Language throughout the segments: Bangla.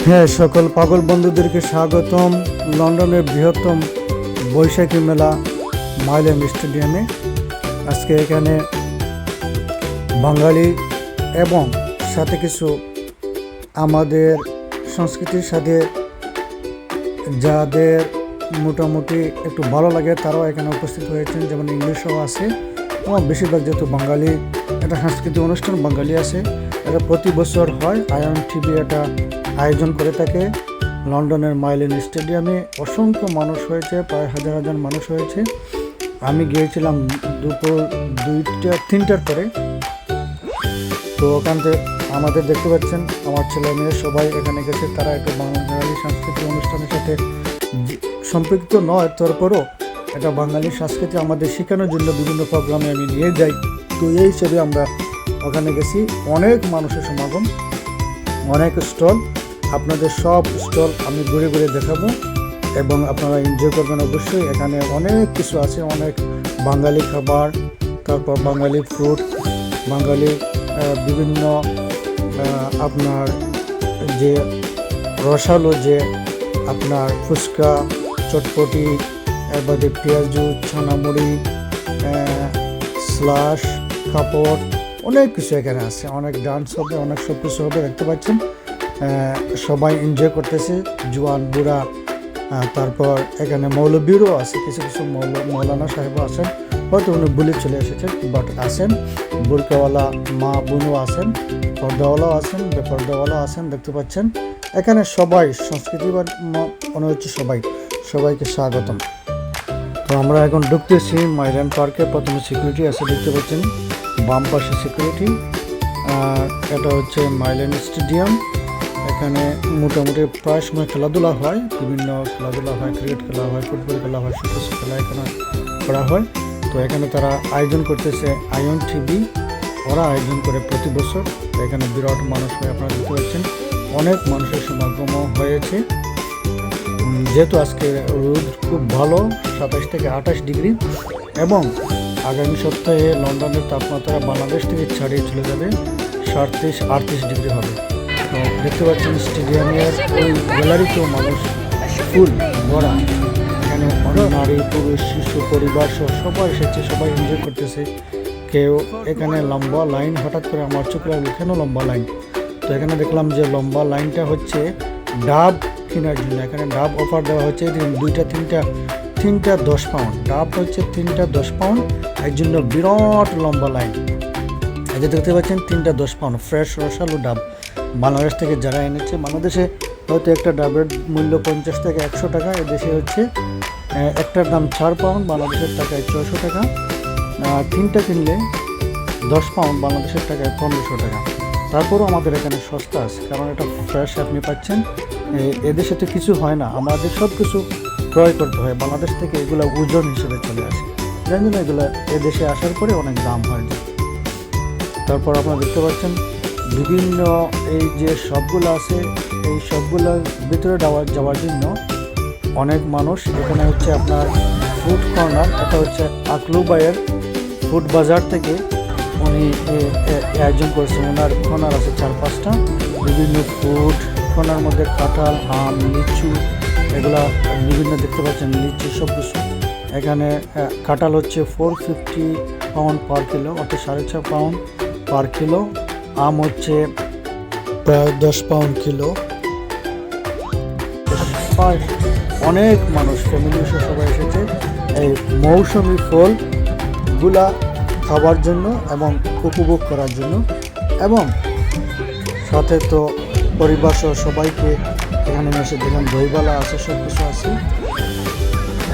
হ্যাঁ, সকল পাগল বন্ধুদেরকে স্বাগতম লন্ডনের বৃহত্তম বৈশাখী মেলা মাইল্যান্ড স্টেডিয়ামে। আজকে এখানে বাঙালি এবং সাথে কিছু আমাদের সংস্কৃতির সাথে যাদের মোটামুটি একটু ভালো লাগে তারাও এখানে উপস্থিত হয়েছেন, যেমন ইংলিশও আছে এবং বেশিরভাগ যেহেতু বাঙালি একটা সাংস্কৃতিক অনুষ্ঠান বাঙালি আছে, এটা প্রতি বছর হয়। আয়ন টিভি এটা আয়োজন করে থাকে লন্ডনের মাইল্যান্ড স্টেডিয়ামে। অসংখ্য মানুষ হয়েছে, প্রায় হাজার হাজার মানুষ হয়েছে। আমি গিয়েছিলাম দুপুর 2-3টার পরে। তো ওখান থেকে আমাদের দেখতে পাচ্ছেন আমার ছেলে মেয়ে সবাই এখানে গেছে, তারা একটু বাঙালি সাংস্কৃতিক অনুষ্ঠানের সাথে সম্পৃক্ত নয়, তারপরও এটা বাঙালি সংস্কৃতি আমাদের শেখানোর জন্য বিভিন্ন প্রোগ্রামে আমি নিয়ে যাই। তো এই হিসেবে আমরা ওখানে গেছি। অনেক মানুষের সমাগম, অনেক স্টল, আপনাদের সব স্টল আমি ঘুরে ঘুরে দেখাবো এবং আপনারা এনজয় করবেন অবশ্যই। এখানে অনেক কিছু আছে, অনেক বাঙালি খাবার, তারপর বাঙালি ফ্রুট, বাঙালি বিভিন্ন আপনার যে রসালো যে আপনার ফুচকা, চটপটি, এরপরে পেঁয়াজু, ছানামুড়ি, স্লাশ, কাপড়, অনেক কিছু এখানে আছে। অনেক ডান্স হবে, অনেক সব কিছু হবে, দেখতে পাচ্ছেন। সবাই এনজয় করতেছে, জোয়ান বুড়া। তারপর এখানে মৌলবীরও আছে, কিছু কিছু মৌলানা সাহেবও আছেন, হয়তো উনি বলে চলে এসেছেন, বাট আছেন। বুরকাওয়ালা মা বোনও আছেন, পর্দাওয়ালাও আছেন, বেপর্দাওয়ালাও আছেন, দেখতে পাচ্ছেন। এখানে সবাই সংস্কৃতি মনে হচ্ছে সবাইকে স্বাগতম। তো আমরা এখন ঢুকতেছি মাইল্যান্ড পার্কে। প্রথমে সিকিউরিটি আছে, দেখতে পাচ্ছেন বাম পাশে সিকিউরিটি। আর এটা হচ্ছে মাইল্যান্ড স্টেডিয়াম। এখানে মোটামুটি প্রায় সময় খেলাধুলা হয়, বিভিন্ন খেলাধুলা হয়, ক্রিকেট খেলা হয়, ফুটবল খেলা হয়, সব কিছু খেলা এখানে করা হয়। তো এখানে তারা আয়োজন করতেছে আয়ন টিভি, ওরা আয়োজন করে প্রতি বছর। এখানে বিরাট মানুষ হয়, আপনারা দেখতে পাচ্ছেন। অনেক মানুষের সমাগম হয়েছে, যেহেতু আজকে রোদ খুব ভালো, 27 থেকে 28 ডিগ্রি, এবং আগামী সপ্তাহে লন্ডনের তাপমাত্রা বাংলাদেশ থেকে ছাড়িয়ে চলে যাবে, 37-38 ডিগ্রি হবে। তো দেখতে পাচ্ছেন স্টেডিয়ামের ওই গ্যালারিতেও মানুষ ফুল ভরা। এখানে অনেক নারী, পুরুষ, শিশু, পরিবার সহ সবাই এসেছে, সবাই এনজয় করতেছে। কেউ এখানে লম্বা লাইন, হঠাৎ করে আমার চোখে লাগলো কেন লম্বা লাইন। তো এখানে দেখলাম যে লম্বা লাইনটা হচ্ছে ডাব কেনার জন্য। এখানে ডাব অফার দেওয়া হচ্ছে, 3টা 10 পাউন্ড, ডাব হচ্ছে 3টা 10 পাউন্ড, এর জন্য বিরাট লম্বা লাইন। এই যে দেখতে পাচ্ছেন 3টা 10 পাউন্ড ফ্রেশ রসালো ডাব বাংলাদেশ থেকে যারা এনেছে। বাংলাদেশে হয়তো একটা ডাবের মূল্য 50 থেকে 100 টাকা, এদেশে হচ্ছে একটার দাম 4 পাউন্ড, বাংলাদেশের টাকায় 600 টাকা। 3টা কিনলে 10 পাউন্ড, বাংলাদেশের টাকায় 1500 টাকা। তারপরও আমাদের এখানে সস্তা আছে, কারণ এটা ফ্রেশ আপনি পাচ্ছেন। এদেশে তো কিছু হয় না, আমাদের সব কিছু ক্রয় করতে হয় বাংলাদেশ থেকে, এগুলো ওজন হিসেবে চলে আসে, যার জন্য এগুলো এদেশে আসার পরে অনেক দাম হয়ে যায়। তারপর আপনারা দেখতে পাচ্ছেন বিভিন্ন এই যে শপগুলো আছে, এই শপগুলোর ভিতরে যাওয়ার জন্য অনেক মানুষ। এখানে হচ্ছে আপনার ফুড কর্নার, এটা হচ্ছে আকলুবাইয়ের ফুড বাজার থেকে উনি আয়োজন করেছেন। ওনার কর্নার আছে 4-5টা বিভিন্ন ফুড কর্নার মধ্যে কাঁঠাল, আম, লিচু, এগুলা বিভিন্ন দেখতে পাচ্ছেন, লিচু সব কিছু। এখানে কাঁঠাল হচ্ছে 450 পাউন্ড পার কিলো, অর্থাৎ 6.5 পাউন্ড পার কিলো। আম হচ্ছে প্রায় 10 পাউন্ড কিলো। অনেক মানুষ ফ্যামিলি সবাই এসেছে এই মৌসুমি ফলগুলা খাবার জন্য এবং উপভোগ করার জন্য, এবং সাথে তো পরিবার সহ সবাইকে এখানে এসে দেখেন দইবালা আছে, সব কিছু আছে।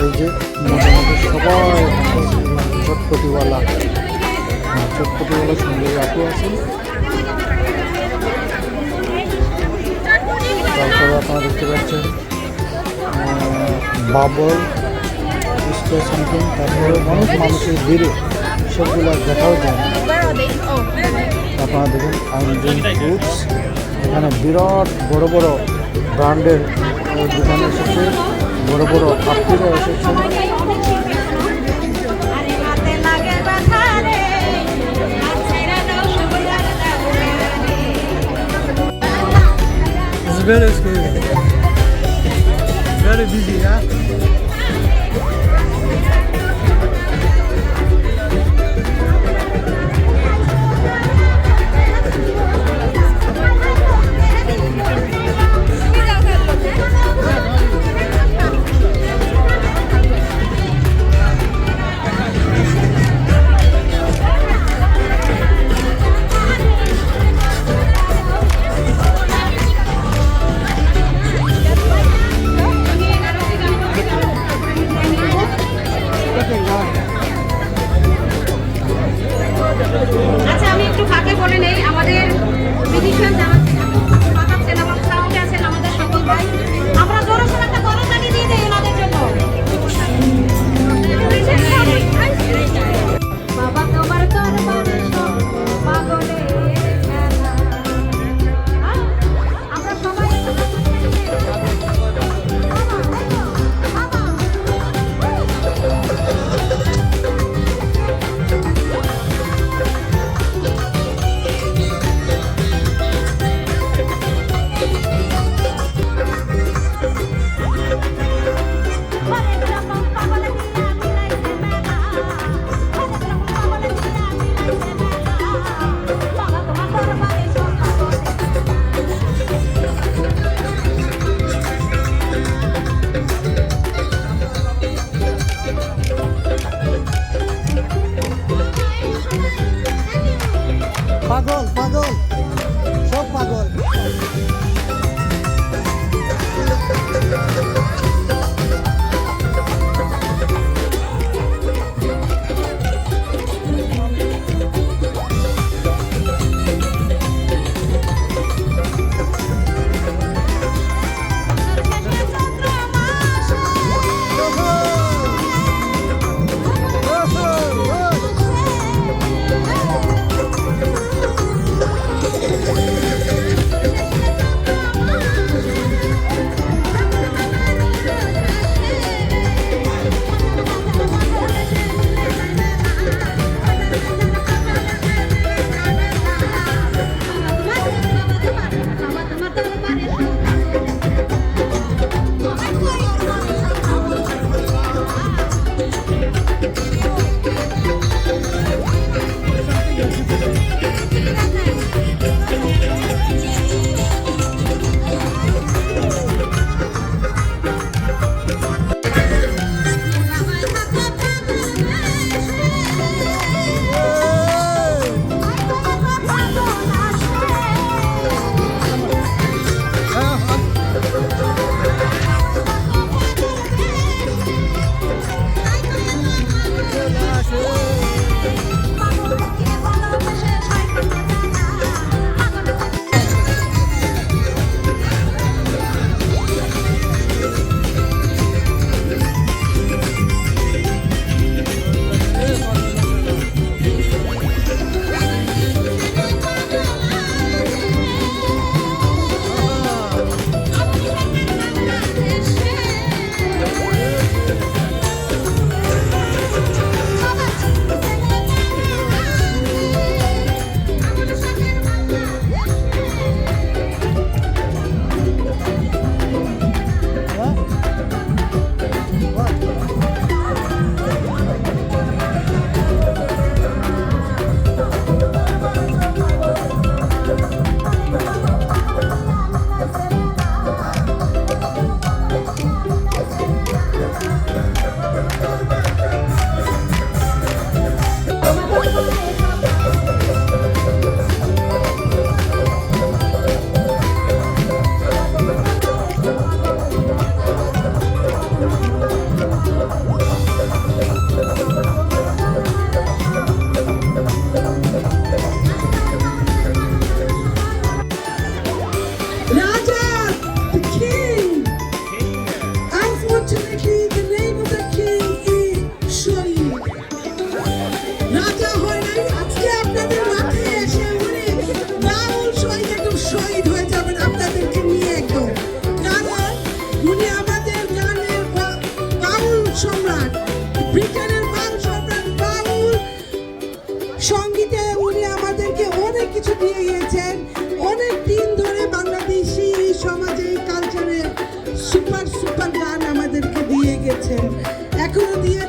এই যে মোটামুটি সবাই চটপটিওয়ালা সুন্দর আপু আছে। তারপরে আপনারা দেখতে পাচ্ছেন বাবল সামথিং। তারপরে অনেক মানুষের ভিড়ে সবগুলো দেখাও যায় না। আপনারা দেখেন আইনজেন ফুডস, এখানে বিরাট বড় বড় ব্র্যান্ডের দোকানে এসেছে, বড় বড় আত্মীয়রা এসেছে। very scary. Very busy, yeah?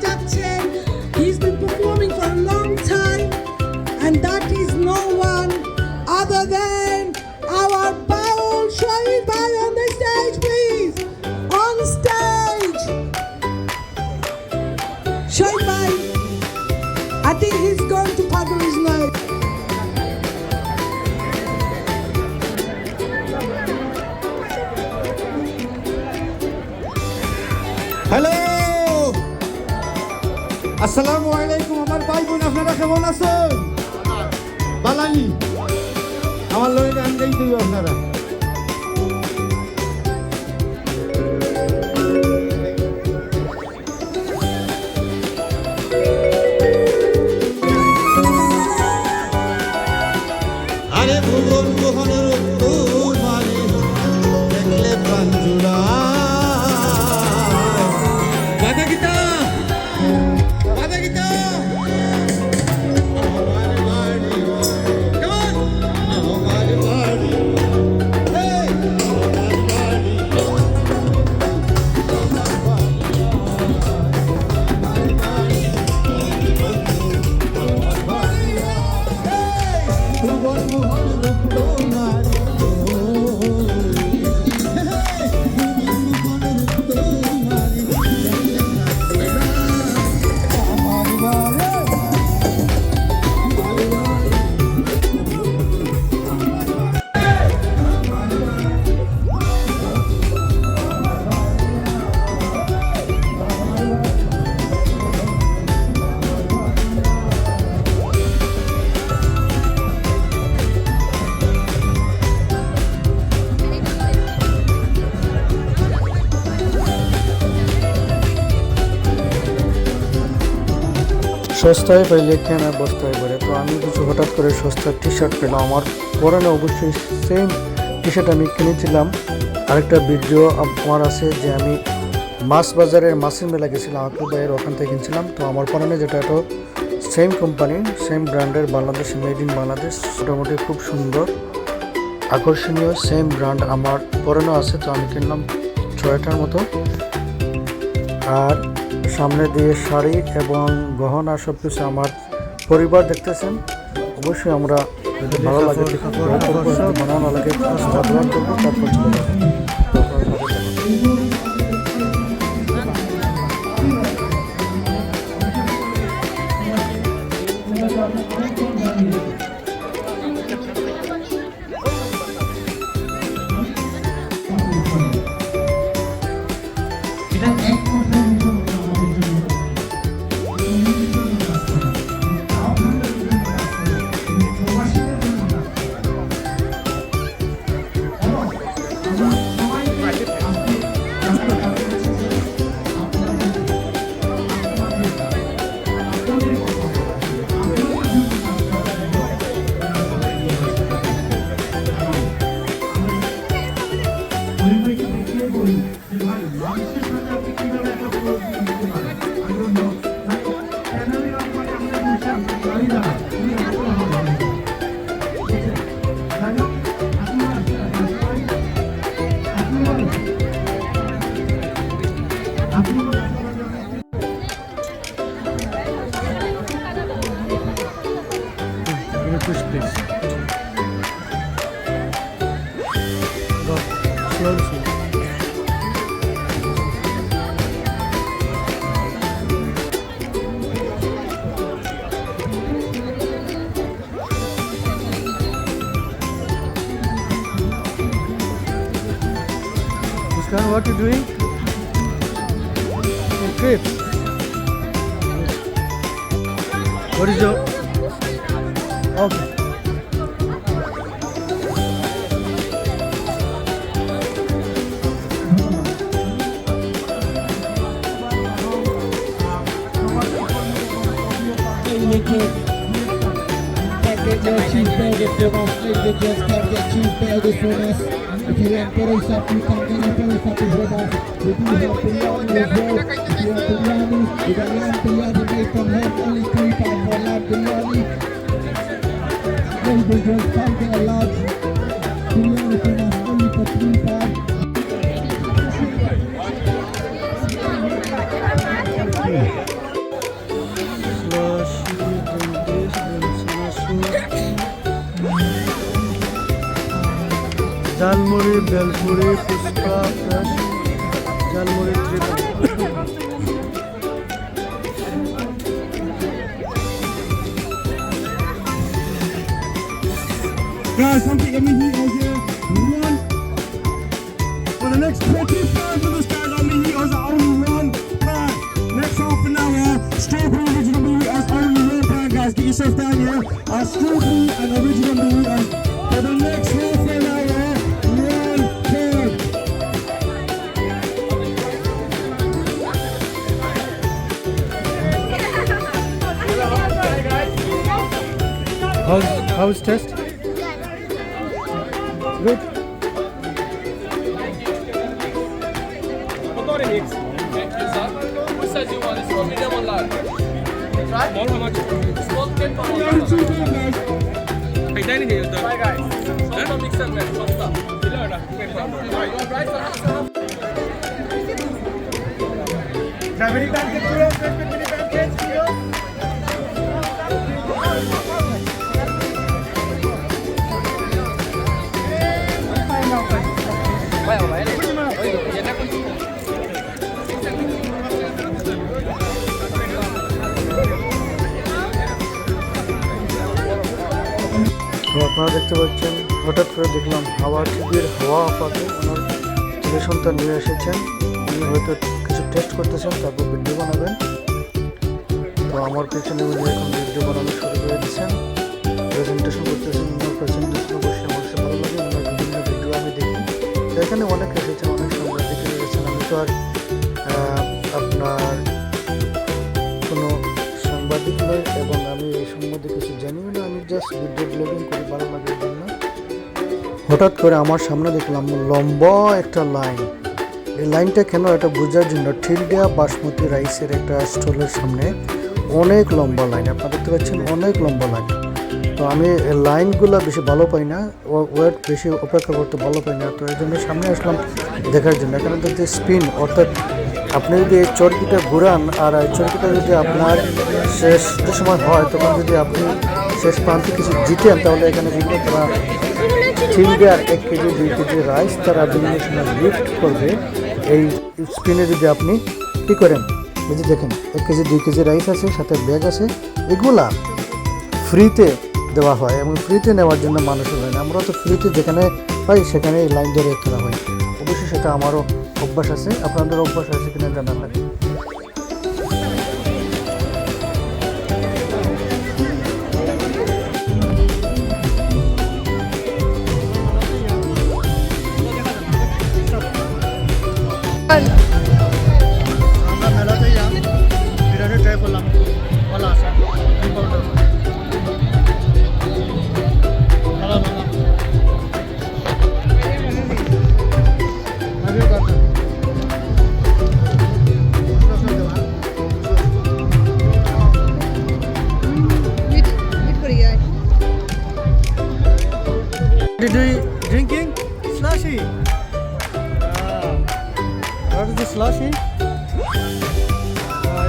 বাজাচ্ছেন। He's been performing for a long time, and that is no one other than our Baul Shahid Bhai on the stage, please. On stage. Shahid Bhai, I think he's going to cover his life. Hello, আসসালামু আলাইকুম আমার ভাই বোন, আপনারা কেমন আছেন? বালানি আমার লগে গান গাইতে হবে আপনারা। আরে ভুবন মোহনের তোমারে দেখলে প্রাণ জুড়ায়। বাধা গীতা, বাধা গীতা। আমার বাড়ি, কেমন? আমার বাড়ি, এই, আমার বাড়ি। ভুবন মোহনের তোমারে সস্তায় পাইলে কেনা বস্তায় করে। তো আমি কিছু হঠাৎ করে সস্তার টি শার্ট পেলাম, আমার পরনে অবশ্যই সেম টি শার্ট আমি কিনেছিলাম। আরেকটা ভিডিও আমার আছে যে আমি মাছ বাজারের মাছের মেলা গেছিলাম, আকুল ভাইয়ের ওখান থেকে কিনছিলাম। তো আমার পরনে যেটা এটা সেম কোম্পানি, সেম ব্র্যান্ডের, বাংলাদেশ, মেড ইন বাংলাদেশ, মোটামুটি খুব সুন্দর আকর্ষণীয় সেম ব্র্যান্ড আমার পরনে আছে। তো আমি কিনলাম 6টার মতো। আর সামনে দিয়ে শাড়ি এবং গহনা সব কিছু আমার পরিবার দেখতেছেন। অবশ্যই আমরা যদি ভালো লাগে ভালো না লাগে ব্যবহার করবো, তারপর চলে যাবো। Push please. Go. Slowly, slowly. Muskan, what you doing? Trip. What is your? Okay. If you don't sleep, you just can't get cheap bags from us. If you want Teresa, you can get Teresa to with us. We do have biryani as well. If you want biryani, we got lamb biryani made from home, only £3 for lamb biryani. Maybe just can't get a large biryani from us, only for £3. Bhelpuri fuchka plus jhalmuri Tripura. Guys, something in me heat here. One. For the next 25 minutes, guys, on me heat is only one pan. Next half an hour, strawberry original burritos only one pan, guys. Get yourself down here. Our strawberry and original burritos. For the next half an hour, one pan. How's test? Good. Thank you, sir. Which size you want? Small, medium, or large? Try. Small, how much? Small, 10 pounds. Hey, dining here. Bye, guys. Sosta mix and match. Sosta. Strawberry pancake, fresh mini pancakes, তো আপনারা দেখতে পাচ্ছেন হঠাৎ করে দেখলাম হাওয়া টিভির হাওয়া আপাতে আমার ছেলে সন্তান নিয়ে এসেছেন, উনি হয়তো কিছু টেস্ট করতেছেন, তারপর ভিডিও বানাবেন। তো আমার পেছনে উনি এখন ভিডিও বানানো শুরু করে দিচ্ছেন, প্রেজেন্টেশন করতেছেন। ওনার প্রেজেন্টেশন অবশ্যই আমার কাছে ভালো লাগে, ওনার বিভিন্ন ভিডিও আমি দেখি। তো এখানে অনেক এসেছেন, অনেক সাংবাদিক এসেছেন। আমি তো আর আপনার কোনো সাংবাদিক নয় এবং আমি এই সম্বন্ধে কিছু জানিও না, আমি জাস্ট ভিডিও ব্লগিং করি ভালো লাগার জন্য। হঠাৎ করে আমার সামনে দেখলাম লম্বা একটা লাইন। এই লাইনটা কেন এটা বোঝার জন্য, ঠিলডিয়া বাসমতি রাইসের একটা স্টলের সামনে অনেক লম্বা লাইন, আপনারা দেখতে পাচ্ছেন অনেক লম্বা লাইন। তো আমি এই লাইনগুলো বেশি ভালো পাই না, ওয়েট বেশি অপেক্ষা করতে ভালো পাই না, তো এই জন্য সামনে আসলাম দেখার জন্য। এখানে দেখতে স্পিন, অর্থাৎ আপনি যদি এই চরকিটা ঘুরান আর এই চরকিটা যদি আপনার শেষ যে সময় হয় তখন যদি আপনি শেষ প্রান্তে কিছু জিতেন, তাহলে এখানে বিভিন্ন তারা ঠিলডিয়ার 1 কেজি 2 কেজি রাইস তারা বিভিন্ন সময় গিফট করবে। এই স্পিনে যদি আপনি কী করেন, এই যে দেখেন 1 কেজি 2 কেজি রাইস আছে, সাথে ব্যাগ আছে, এগুলা ফ্রিতে দেওয়া হয় এবং ফ্রিতে নেওয়ার জন্য মানুষের হয় না। আমরা তো ফ্রিতে যেখানে পাই সেখানে লাইন ধরে করা হয়। অবশ্যই সেটা আমারও অভ্যাস আছে, আপনাদের অভ্যাস আছে কিনা জানার লাগে। আমরা মেলাতে যাই, বিরিয়ানি ট্রাই করলাম, ভালো আছে। Did you drinking slushy? What is the slushy?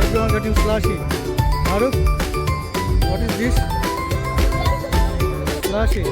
Everyone getting slushy. Maruf, what is this? Slushy.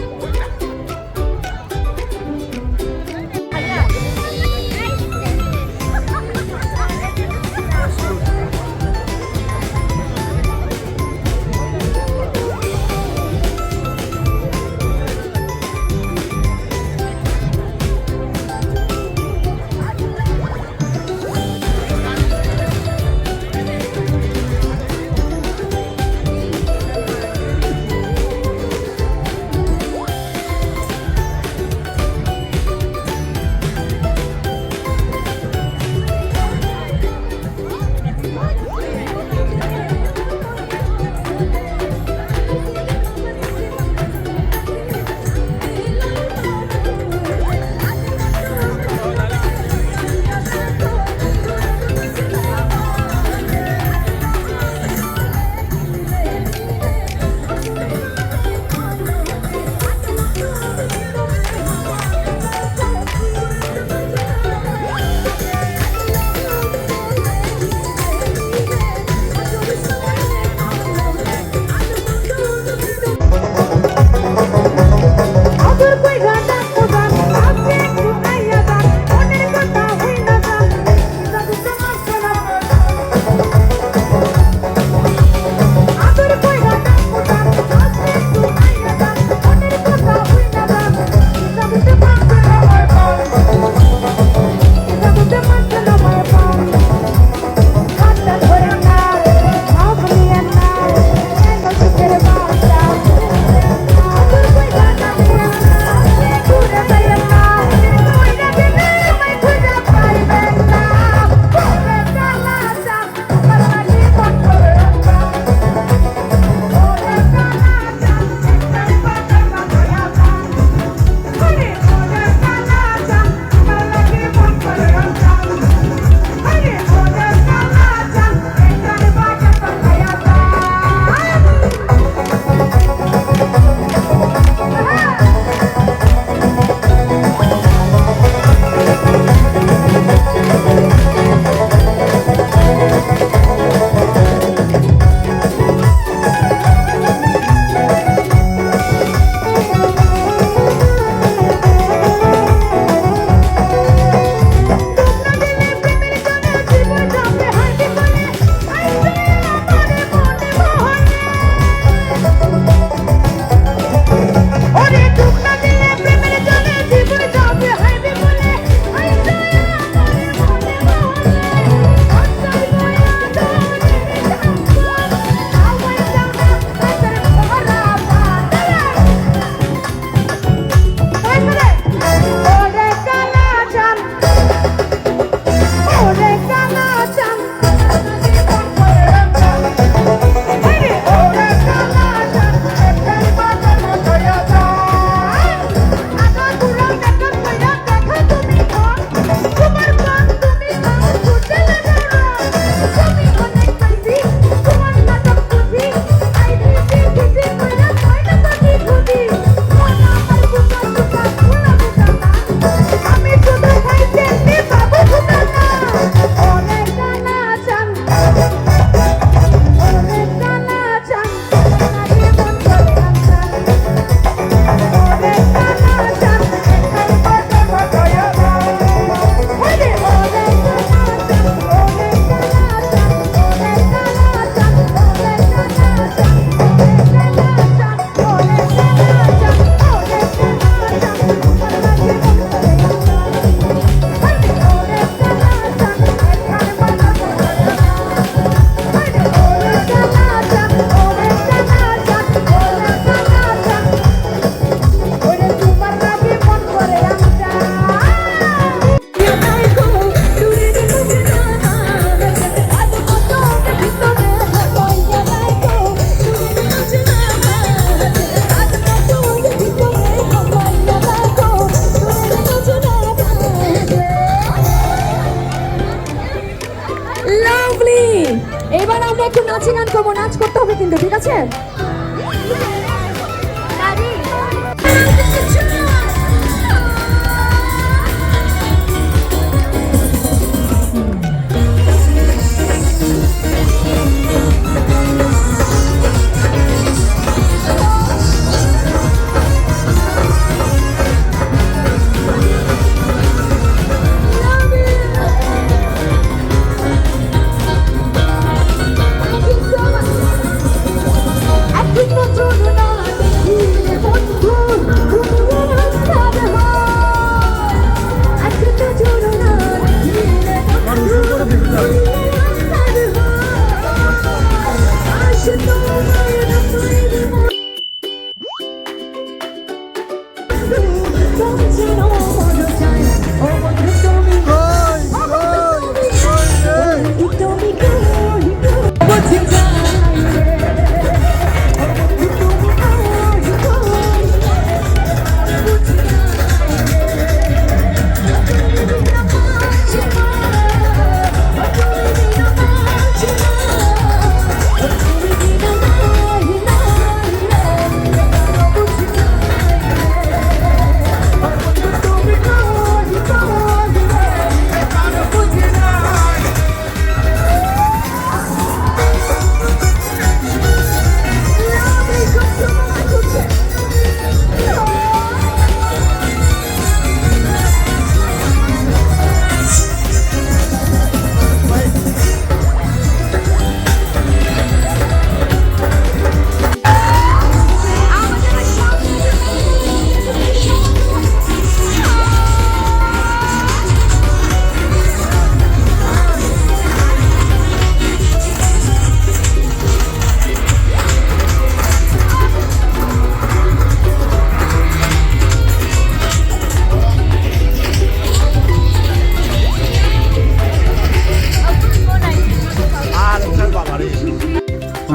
নাচ করতে হবে কিন্তু, ঠিক আছে?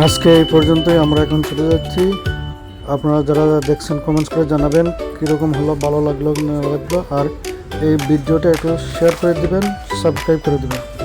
আজকে এই পর্যন্তই, আমরা এখন চলে যাচ্ছি। আপনারা যারা দেখছেন কমেন্টস করে জানাবেন কীরকম হলো, ভালো লাগলো কি না লাগলো, আর এই ভিডিওটা একটু শেয়ার করে দিবেন, সাবস্ক্রাইব করে দিবেন।